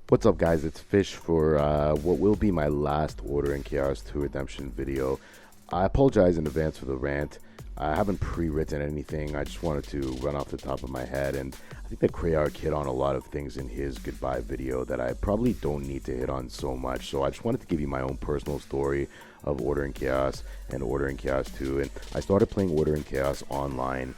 What's up, guys? It's Fish for what will be my last Order in Chaos 2 Redemption video. I apologize in advance for the rant. I haven't pre-written anything. I just wanted to run off the top of my head, and I think that Krayark hit on a lot of things in his goodbye video that I probably don't need to hit on so much. So I just wanted to give you my own personal story of Order in Chaos and Order in Chaos 2. And I started playing Order in Chaos online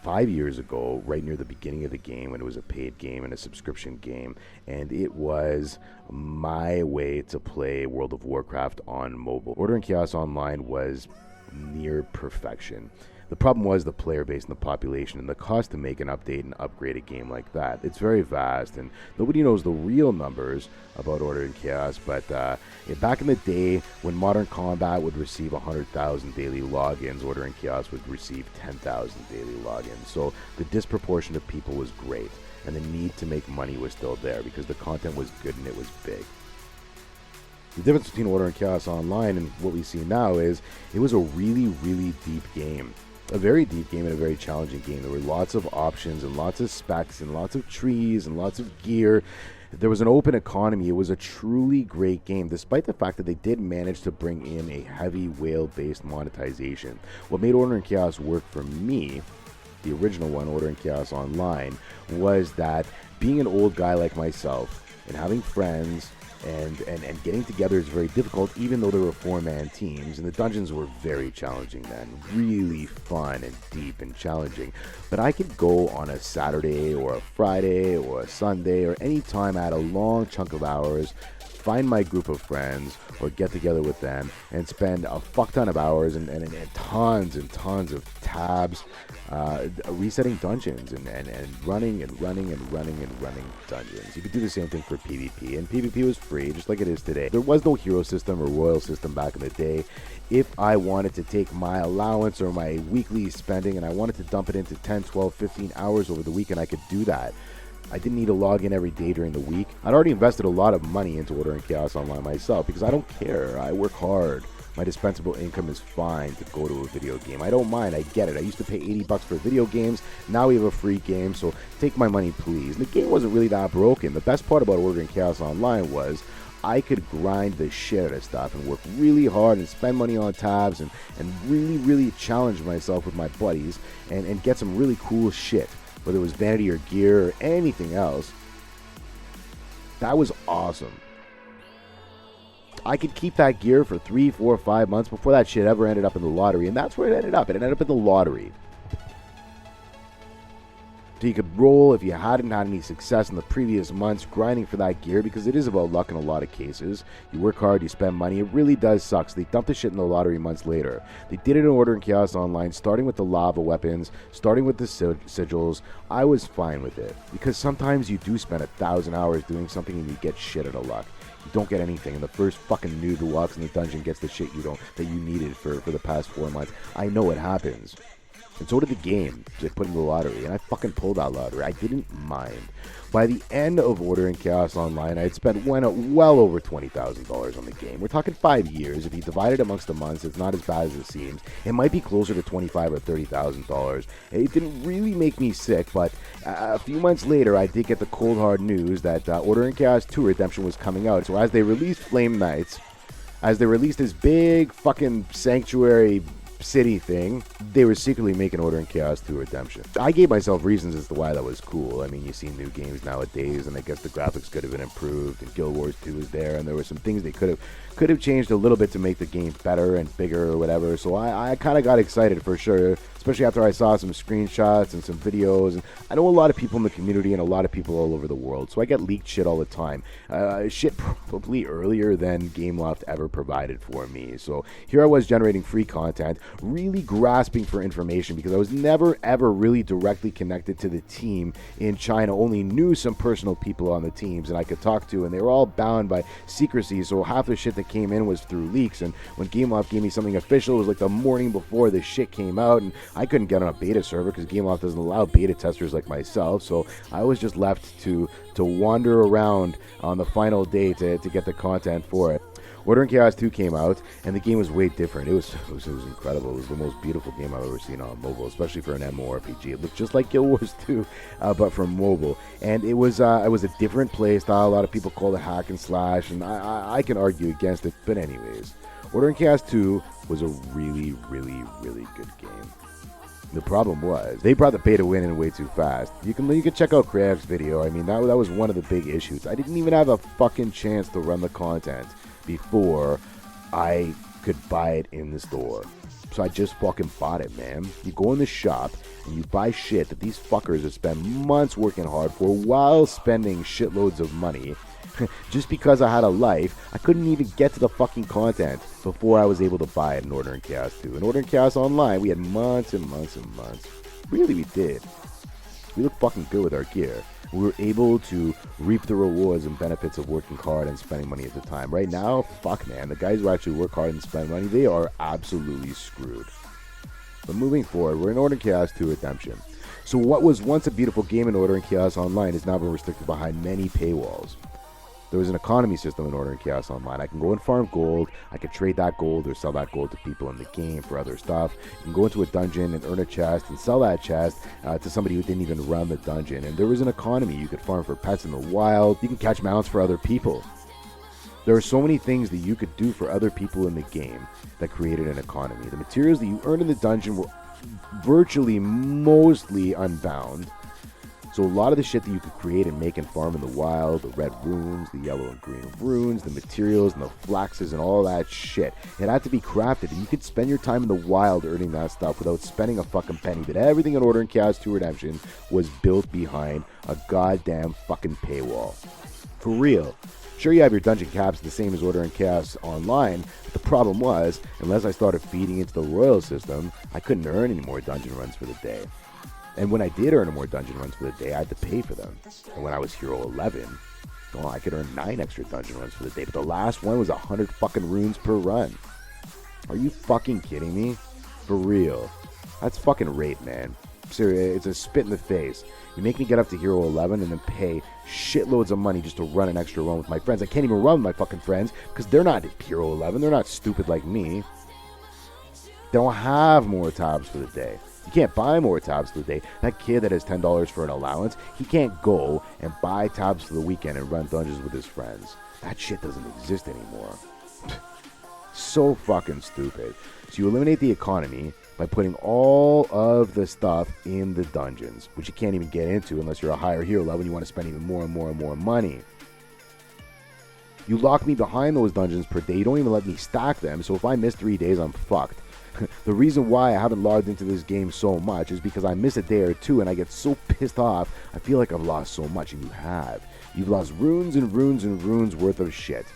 5 years ago, right near the beginning of the game, when it was a paid game and a subscription game, and it was my way to play World of Warcraft on mobile. Order in Chaos Online was near perfection. The problem was the player base and the population and the cost to make an update and upgrade a game like that. It's very vast, and nobody knows the real numbers about Order in Chaos, but back in the day when Modern Combat would receive 100,000 daily logins, Order in Chaos would receive 10,000 daily logins. So the disproportion of people was great, and the need to make money was still there because the content was good and it was big. The difference between Order in Chaos Online and what we see now is it was a really, really deep game. A very deep game and a very challenging game. There were lots of options and lots of specs and lots of trees and lots of gear. There was an open economy. It was a truly great game, despite the fact that they did manage to bring in a heavy whale-based monetization. What made Order in Chaos work for me, the original one, Order in Chaos Online, was that being an old guy like myself and having friends and getting together is very difficult, even though there were four-man teams, and the dungeons were very challenging then, really fun and deep and challenging. But I could go on a Saturday or a Friday or a Sunday or any time, add a long chunk of hours, find my group of friends or get together with them and spend a fuck ton of hours and tons and tons of tabs resetting dungeons and running dungeons. You could do the same thing for PvP, and PvP was free just like it is today. There was no hero system or royal system back in the day. If I wanted to take my allowance or my weekly spending and I wanted to dump it into 10, 12, 15 hours over the weekend, I could do that. I didn't need to log in every day during the week. I'd already invested a lot of money into Order in Chaos Online myself because I don't care. I work hard. My dispensable income is fine to go to a video game. I don't mind. I get it. I used to pay $80 for video games. Now we have a free game, so take my money, please. And the game wasn't really that broken. The best part about Order in Chaos Online was I could grind the shit out of stuff and work really hard and spend money on tabs and really, really challenge myself with my buddies and get some really cool shit. Whether it was vanity or gear or anything else. That was awesome. I could keep that gear for 3, 4, 5 months before that shit ever ended up in the lottery, and that's where it ended up. It ended up in the lottery. So you could roll if you hadn't had any success in the previous months grinding for that gear, because it is about luck in a lot of cases. You work hard, you spend money. It really does suck. So they dumped the shit in the lottery months later. They did it in Order in Chaos Online, starting with the lava weapons, starting with the sigils. I was fine with it, because sometimes you do spend 1,000 hours doing something and you get shit out of luck. You don't get anything, and the first fucking noob who walks in the dungeon gets the shit that you needed for the past 4 months. I know it happens. And so did the game to put in the lottery, and I fucking pulled that lottery. I didn't mind. By the end of Order in Chaos Online, I had spent well over $20,000 on the game. We're talking 5 years. If you divide it amongst the months, it's not as bad as it seems. It might be closer to $25,000 or $30,000. It didn't really make me sick, but a few months later, I did get the cold hard news that Order in Chaos 2 Redemption was coming out. So as they released Flame Knights, as they released this big fucking sanctuary city thing, they were secretly making Order in Chaos 2 Redemption. I gave myself reasons as to why that was cool. I mean, you see new games nowadays, and I guess the graphics could have been improved, and Guild Wars 2 is there, and there were some things they could have changed a little bit to make the game better and bigger or whatever. So I kind of got excited for sure, especially after I saw some screenshots and some videos. And I know a lot of people in the community and a lot of people all over the world, so I get leaked shit all the time. Shit probably earlier than Gameloft ever provided for me. So here I was generating free content, really grasping for information because I was never ever really directly connected to the team in China. Only knew some personal people on the teams and I could talk to, and they were all bound by secrecy, so half the shit that came in was through leaks. And when Gameloft gave me something official, it was like the morning before the shit came out, and I couldn't get on a beta server because Gameloft doesn't allow beta testers like myself. So I was just left to wander around on the final day to get the content for it. Order in Chaos 2 came out, and the game was way different. It was incredible. It was the most beautiful game I've ever seen on mobile, especially for an MMORPG. It looked just like Guild Wars 2, but for mobile. And it was a different play style. A lot of people call it hack and slash, and I can argue against it. But anyways, Order in Chaos 2 was a really, really, really good game. The problem was they brought the beta win in way too fast. You can check out Krayev's video. I mean, that was one of the big issues. I didn't even have a fucking chance to run the content before I could buy it in the store. So I just fucking bought it, man. You go in the shop and you buy shit that these fuckers have spent months working hard for while spending shitloads of money. Just because I had a life, I couldn't even get to the fucking content before I was able to buy it in Order in Chaos 2. In Order in Chaos Online, we had months and months and months. Really, we did. We looked fucking good with our gear. We were able to reap the rewards and benefits of working hard and spending money at the time. Right now, fuck man, the guys who actually work hard and spend money, they are absolutely screwed. But moving forward, we're in Order in Chaos 2 Redemption. So what was once a beautiful game in Order in Chaos Online has now been restricted behind many paywalls. There was an economy system in Order in Chaos Online. I can go and farm gold. I can trade that gold or sell that gold to people in the game for other stuff. You can go into a dungeon and earn a chest and sell that chest to somebody who didn't even run the dungeon. And there was an economy. You could farm for pets in the wild. You can catch mounts for other people. There are so many things that you could do for other people in the game that created an economy. The materials that you earned in the dungeon were virtually mostly unbound. So a lot of the shit that you could create and make and farm in the wild, the red runes, the yellow and green runes, the materials and the flaxes and all that shit, it had to be crafted. And you could spend your time in the wild earning that stuff without spending a fucking penny. But everything in Order in Chaos 2 Redemption was built behind a goddamn fucking paywall. For real. Sure, you have your dungeon caps the same as Order in Chaos Online, but the problem was, unless I started feeding into the royal system, I couldn't earn any more dungeon runs for the day. And when I did earn more dungeon runs for the day, I had to pay for them. And when I was Hero 11, oh, I could earn 9 extra dungeon runs for the day. But the last one was 100 fucking runes per run. Are you fucking kidding me? For real. That's fucking rape, man. Seriously, it's a spit in the face. You make me get up to Hero 11 and then pay shitloads of money just to run an extra run with my friends. I can't even run with my fucking friends because they're not Hero 11. They're not stupid like me. They don't have more tabs for the day. You can't buy more tabs for the day. That kid that has $10 for an allowance, he can't go and buy tabs for the weekend and run dungeons with his friends. That shit doesn't exist anymore. So fucking stupid. So you eliminate the economy by putting all of the stuff in the dungeons, which you can't even get into unless you're a higher hero level and you want to spend even more and more and more money. You lock me behind those dungeons per day. You don't even let me stack them, so if I miss 3 days, I'm fucked. The reason why I haven't logged into this game so much is because I miss a day or two and I get so pissed off, I feel like I've lost so much, and you have. You've lost runes and runes and runes worth of shit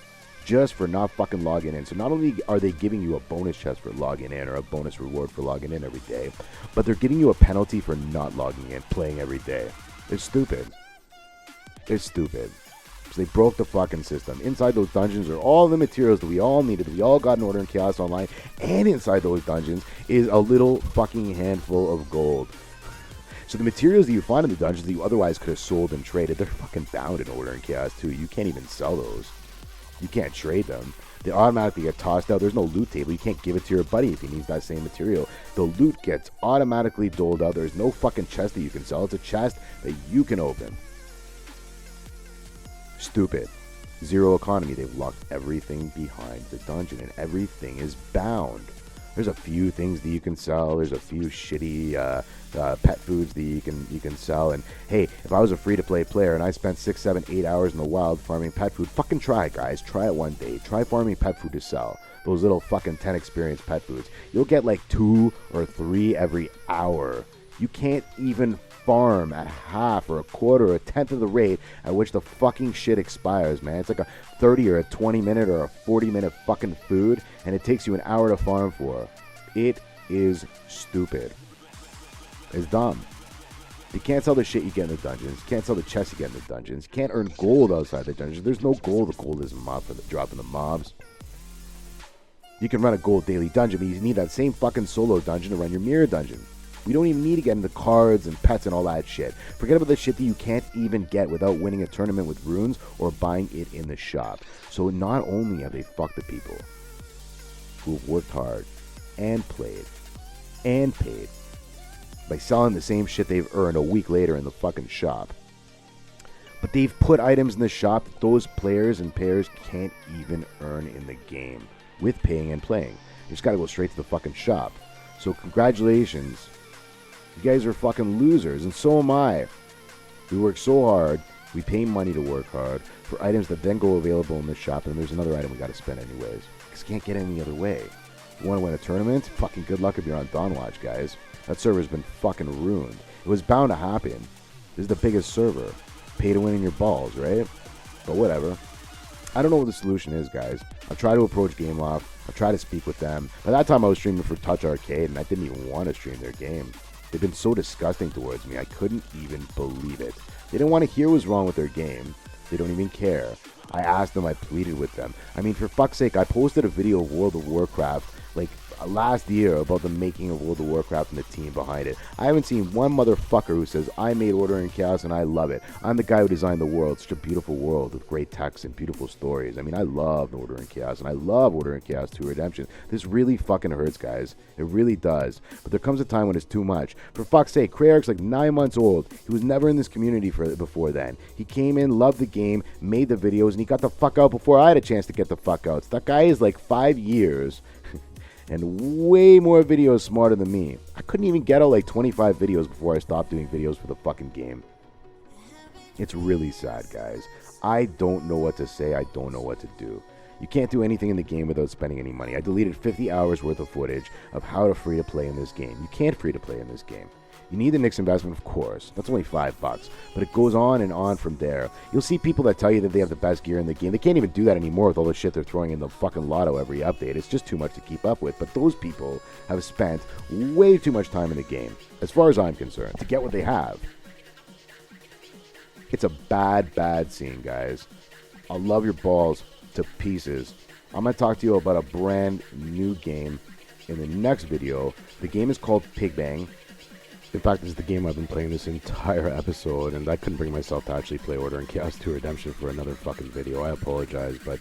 just for not fucking logging in. So not only are they giving you a bonus chest for logging in or a bonus reward for logging in every day, but they're giving you a penalty for not logging in, playing every day. It's stupid. It's stupid. So they broke the fucking system. Inside those dungeons are all the materials that we all needed, that we all got in Order in Chaos Online, and inside those dungeons is a little fucking handful of gold. So the materials that you find in the dungeons that you otherwise could have sold and traded, they're fucking bound in Order in Chaos 2. You can't even sell those. You can't trade them. They automatically get tossed out. There's no loot table. You can't give it to your buddy if he needs that same material. The loot gets automatically doled out. There's no fucking chest that you can sell. It's a chest that you can open. Stupid. Zero economy. They've locked everything behind the dungeon, and everything is bound. There's a few things that you can sell. There's a few shitty pet foods that you can sell. And hey, if I was a free-to-play player and I spent 6, 7, 8 hours in the wild farming pet food, fucking try it, guys. Try it one day. Try farming pet food to sell. Those little fucking 10 experience pet foods. You'll get like 2 or 3 every hour. You can't even farm at half or a quarter or a tenth of the rate at which the fucking shit expires, man. It's like a 30 or a 20 minute or a 40 minute fucking food, and it takes you an hour to farm for. It is stupid. It's dumb. You can't sell the shit you get in the dungeons. You can't sell the chests you get in the dungeons. You can't earn gold outside the dungeons. There's no gold. The gold is mob for the dropping the mobs. You can run a gold daily dungeon, but you need that same fucking solo dungeon to run your mirror dungeon. We don't even need to get into cards and pets and all that shit. Forget about the shit that you can't even get without winning a tournament with runes or buying it in the shop. So not only have they fucked the people who have worked hard and played and paid by selling the same shit they've earned a week later in the fucking shop, but they've put items in the shop that those players and pairs can't even earn in the game with paying and playing. You just gotta go straight to the fucking shop. So congratulations. You guys are fucking losers, and so am I. We work so hard, we pay money to work hard for items that then go available in the shop, and there's another item we gotta spend anyways. Because you can't get any other way. You wanna win a tournament? Fucking good luck if you're on Dawnwatch, guys. That server's been fucking ruined. It was bound to happen. This is the biggest server. Pay to win in your balls, right? But whatever. I don't know what the solution is, guys. I've tried to approach Gameloft. I've tried to speak with them. By that time, I was streaming for Touch Arcade, and I didn't even want to stream their game. They've been so disgusting towards me. I couldn't even believe it. They didn't want to hear what was wrong with their game. They don't even care. I asked them. I pleaded with them. I mean, for fuck's sake, I posted a video of World of Warcraft, like, last year about the making of World of Warcraft and the team behind it. I haven't seen one motherfucker who says, I made Order and Chaos and I love it. I'm the guy who designed the world. Such a beautiful world with great text and beautiful stories. I mean, I love Order and Chaos, and I love Order and Chaos 2 Redemption. This really fucking hurts, guys. It really does. But there comes a time when it's too much. For fuck's sake, Crayarch's like 9 months old. He was never in this community before then. He came in, loved the game, made the videos, and he got the fuck out before I had a chance to get the fuck out. So that guy is like 5 years and way more videos smarter than me. I couldn't even get out like 25 videos before I stopped doing videos for the fucking game. It's really sad, guys. I don't know what to say. I don't know what to do. You can't do anything in the game without spending any money. I deleted 50 hours worth of footage of how to free to play in this game. You can't free to play in this game. You need the Nix investment, of course. That's only $5, but it goes on and on from there. You'll see people that tell you that they have the best gear in the game. They can't even do that anymore with all the shit they're throwing in the fucking lotto every update. It's just too much to keep up with. But those people have spent way too much time in the game, as far as I'm concerned, to get what they have. It's a bad, bad scene, guys. I'll love your balls to pieces. I'm going to talk to you about a brand new game in the next video. The game is called Pig Bang. In fact, this is the game I've been playing this entire episode, and I couldn't bring myself to actually play Order and Chaos 2 Redemption for another fucking video. I apologize, but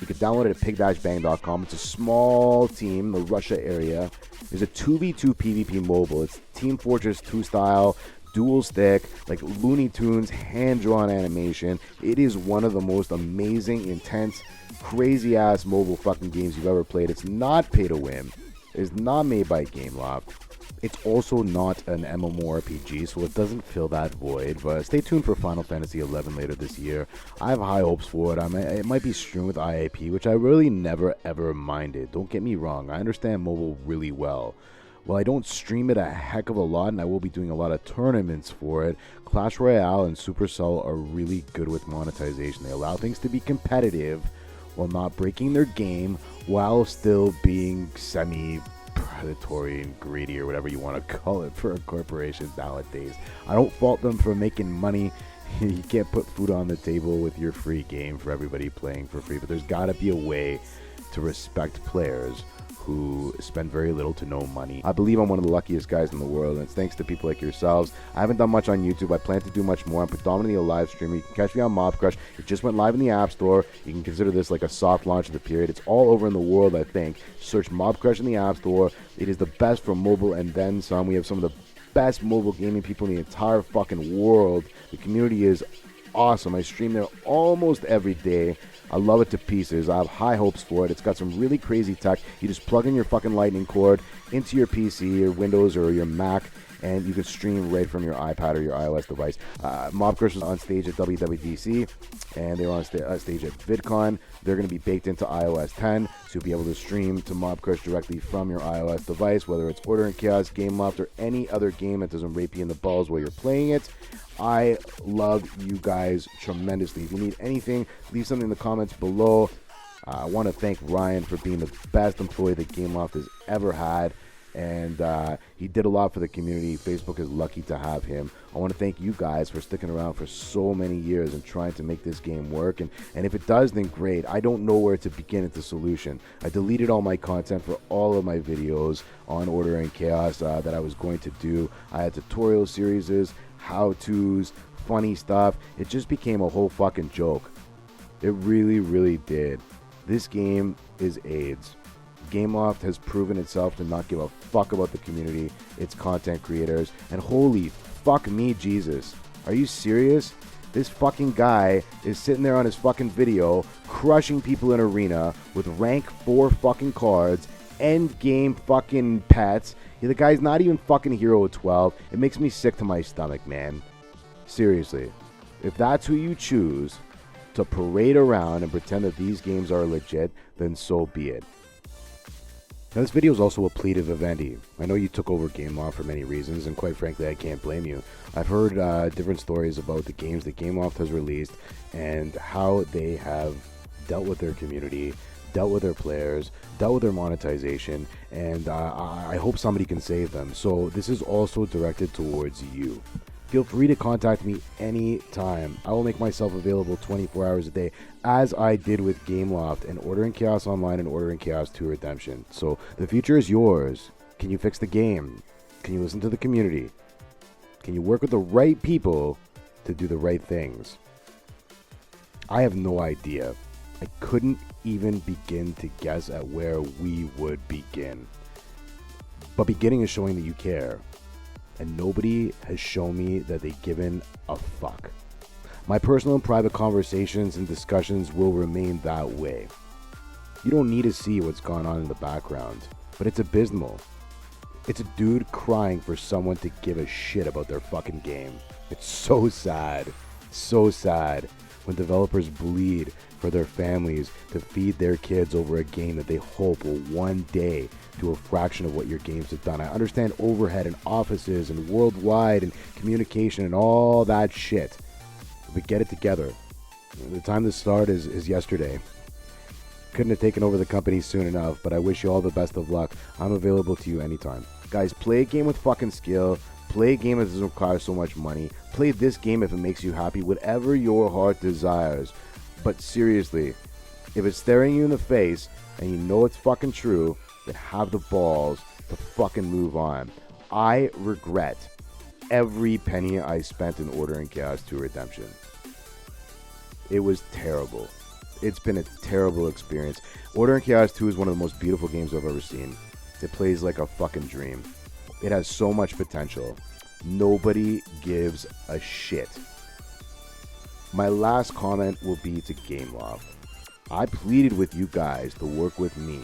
you can download it at pig-bang.com. It's a small team, the Russia area. There's a 2v2 PvP mobile. It's Team Fortress 2 style, dual stick, like Looney Tunes, hand-drawn animation. It is one of the most amazing, intense, crazy-ass mobile fucking games you've ever played. It's not pay to win. It's not made by Gameloft. It's also not an MMORPG, so it doesn't fill that void. But stay tuned for Final Fantasy XI later this year. I have high hopes for it. It might be streamed with IAP, which I really never ever minded. Don't get me wrong. I understand mobile really well. While I don't stream it a heck of a lot, and I will be doing a lot of tournaments for it, Clash Royale and Supercell are really good with monetization. They allow things to be competitive while not breaking their game, while still being predatory and greedy, or whatever you want to call it, for corporations nowadays. I don't fault them for making money. You can't put food on the table with your free game for everybody playing for free, but there's got to be a way to respect players who spend very little to no money. I believe I'm one of the luckiest guys in the world, and it's thanks to people like yourselves. I haven't done much on YouTube. I plan to do much more. I'm predominantly a live streamer. You can catch me on mobcrush. It just went live in the App Store. You can consider this like a soft launch of the period. It's all over in the world, I think. Search mobcrush in the App Store. It is the best for mobile and then some. We have some of the best mobile gaming people in the entire fucking world. The community is awesome. I stream there almost every day. I love it to pieces. I have high hopes for it. It's got some really crazy tech. You just plug in your fucking lightning cord into your PC, your Windows, or your Mac, and you can stream right from your iPad or your iOS device. Mobcrush was on stage at WWDC, and they were on stage at VidCon. They're going to be baked into iOS 10, so you'll be able to stream to Mobcrush directly from your iOS device, whether it's Order and Chaos, Gameloft, or any other game that doesn't rape you in the balls while you're playing it. I love you guys tremendously. If you need anything, leave something in the comments below. I want to thank Ryan for being the best employee that Gameloft has ever had. and he did a lot for the community. Facebook is lucky to have him. I want to thank you guys for sticking around for so many years and trying to make this game work. And if it does, then great. I don't know where to begin at the solution. I deleted all my content for all of my videos on Order and Chaos that I was going to do. I had tutorial series, how-tos, funny stuff. It just became a whole fucking joke. It really, really did. This game is AIDS. Gameloft has proven itself to not give a fuck about the community, its content creators, and holy fuck me, Jesus. Are you serious? This fucking guy is sitting there on his fucking video, crushing people in arena with rank 4 fucking cards, end game fucking pets. Yeah, the guy's not even fucking Hero 12. It makes me sick to my stomach, man. Seriously. If that's who you choose to parade around and pretend that these games are legit, then so be it. Now, this video is also a plea to Vivendi. I know you took over Gameloft for many reasons, and quite frankly, I can't blame you. I've heard different stories about the games that Gameloft has released and how they have dealt with their community, dealt with their players, dealt with their monetization, and I hope somebody can save them. So this is also directed towards you. Feel free to contact me anytime. I will make myself available 24 hours a day, as I did with Gameloft and Order and Chaos Online and Order and Chaos 2 Redemption. So the future is yours. Can you fix the game? Can you listen to the community? Can you work with the right people to do the right things? I have no idea. I couldn't even begin to guess at where we would begin. But beginning is showing that you care. And nobody has shown me that they've given a fuck. My personal and private conversations and discussions will remain that way. You don't need to see what's going on in the background, but it's abysmal. It's a dude crying for someone to give a shit about their fucking game. It's so sad when developers bleed for their families to feed their kids over a game that they hope will one day do a fraction of what your games have done. I understand overhead and offices and worldwide and communication and all that shit, but get it together. The time to start is yesterday. Couldn't have taken over the company soon enough, but I wish you all the best of luck. I'm available to you anytime. Guys, play a game with fucking skill. Play a game that doesn't require so much money. Play this game if it makes you happy, whatever your heart desires. But seriously, if it's staring you in the face and you know it's fucking true, then have the balls to fucking move on. I regret every penny I spent in Order and Chaos 2 Redemption. It was terrible. It's been a terrible experience. Order and Chaos 2 is one of the most beautiful games I've ever seen. It plays like a fucking dream. It has so much potential. Nobody gives a shit. My last comment will be to Gameloft. I pleaded with you guys to work with me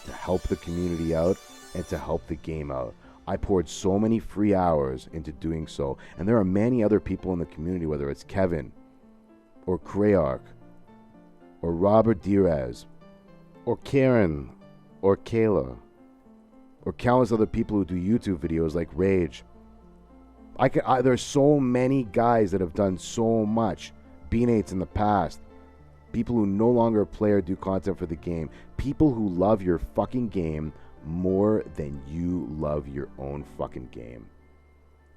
to help the community out and to help the game out. I poured so many free hours into doing so, and there are many other people in the community, whether it's Kevin or Crayark or Robert Diaz or Karen or Kayla or countless other people who do YouTube videos like Rage. There's so many guys that have done so much. B-Nates in the past. People who no longer play or do content for the game. People who love your fucking game more than you love your own fucking game.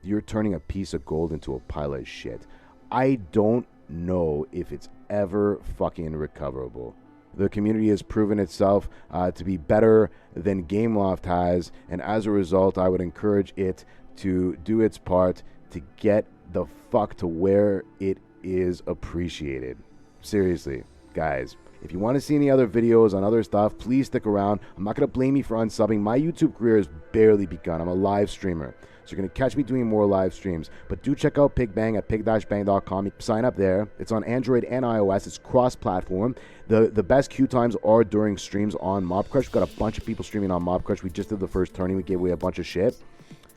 You're turning a piece of gold into a pile of shit. I don't know if it's ever fucking recoverable. The community has proven itself to be better than Gameloft has, and as a result, I would encourage it to do its part to get the fuck to where it is appreciated. Seriously, guys, if you want to see any other videos on other stuff, please stick around. I'm not going to blame you for unsubbing. My YouTube career has barely begun. I'm a live streamer, so you're going to catch me doing more live streams. But do check out PigBang at pig-bang.com. Sign up there. It's on Android and iOS. It's cross-platform. The best queue times are during streams on mobcrush. We've got a bunch of people streaming on mobcrush. We just did the first tourney. We gave away a bunch of shit.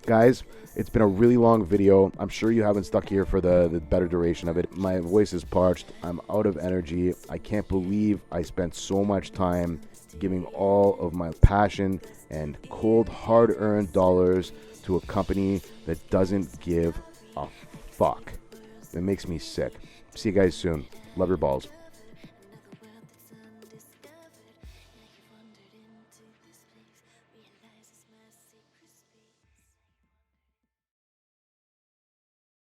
Guys, it's been a really long video. I'm sure you haven't stuck here for the better duration of it. My voice is parched. I'm out of energy. I can't believe I spent so much time giving all of my passion and cold, hard-earned dollars to a company that doesn't give a fuck. It makes me sick. See you guys soon. Love your balls.